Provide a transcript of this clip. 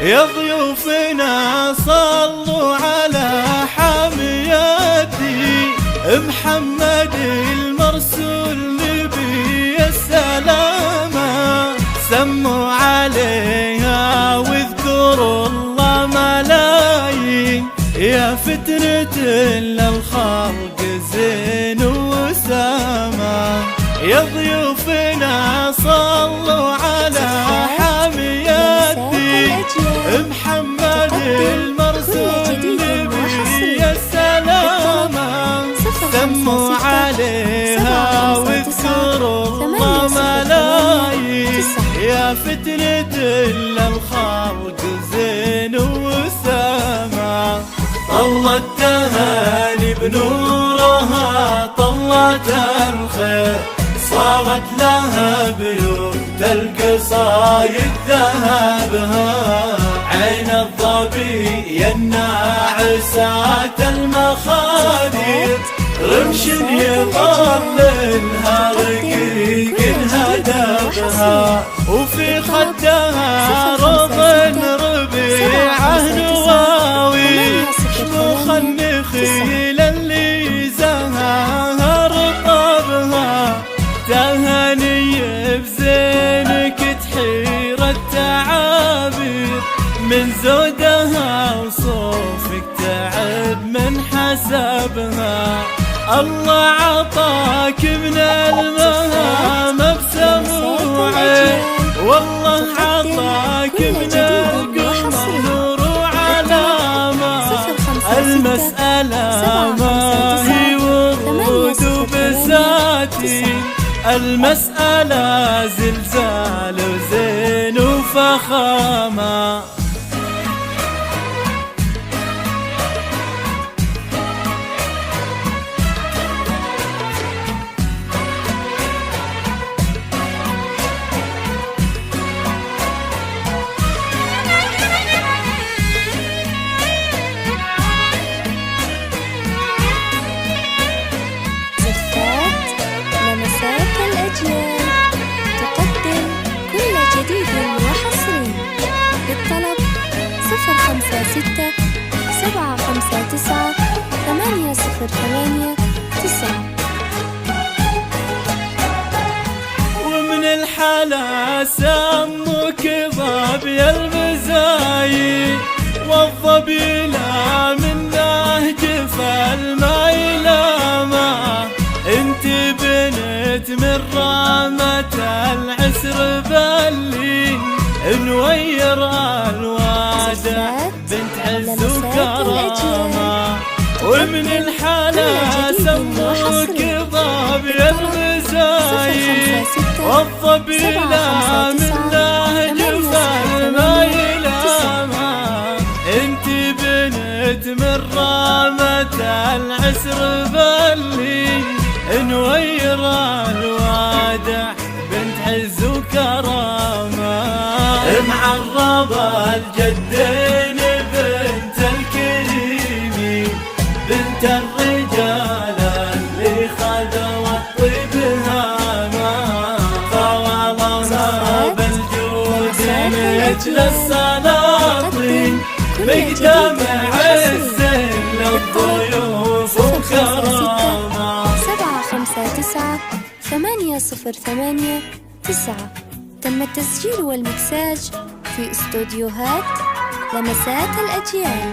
يا ضيوفنا صلوا على حمياتي محمد المرسول نبي السلامة، سموا عليها واذكروا الله ملايين، يا فتنة للخلق زين وسامة. يا ضيوفنا صلوا على حمياتي محمد المرسول نبي السلامة، سموا عليها واذكروا الله ملايين، يا فتنة للخلق زين وسامة. طلت تهاني بنورها طلت الخير، صارت لها بيوت القصايد ذهبها، عين الظبي الناعسات المخادير، رمش يظللها رقيق هدفها، وفي خدها رض ربيعه نواوي، شموخ النخيل اللي زهاها رطبها، تهاني بزينك تحير التعابير، من زودها وصوفك تعب من حسبها، الله عطاك من المهام بسموعه، والله عطاك من القمر نور وعلامة، المسألة ما هي ورود وبساتين، المسألة زلزال وزين وفخامة. تقدم كل جديد وحصري، للطلب 056 759 8089. ومن الحلا سموك ضبي المزايي، والظبي لا منه جفا المايلامة، انت بنت من رامة العسر بلي، نوير الوادع بنت عز وكرامة، ومن الحلا سموك ضبي المزايي، والظبي لا منه جفا المايلامة، انت بنت من رامة العسر بلي، نوير الوادع بنت عز وكرامة، معربة الجدين بنت الكريم، بنت الرجال اللي خذوا الطيب هاما، طوالها بالجود مثل السلاطين، مقدام عز للضيوف وكرامة. 759 8089. تم التسجيل والمكساج في استوديوهات لمسات الأجيال.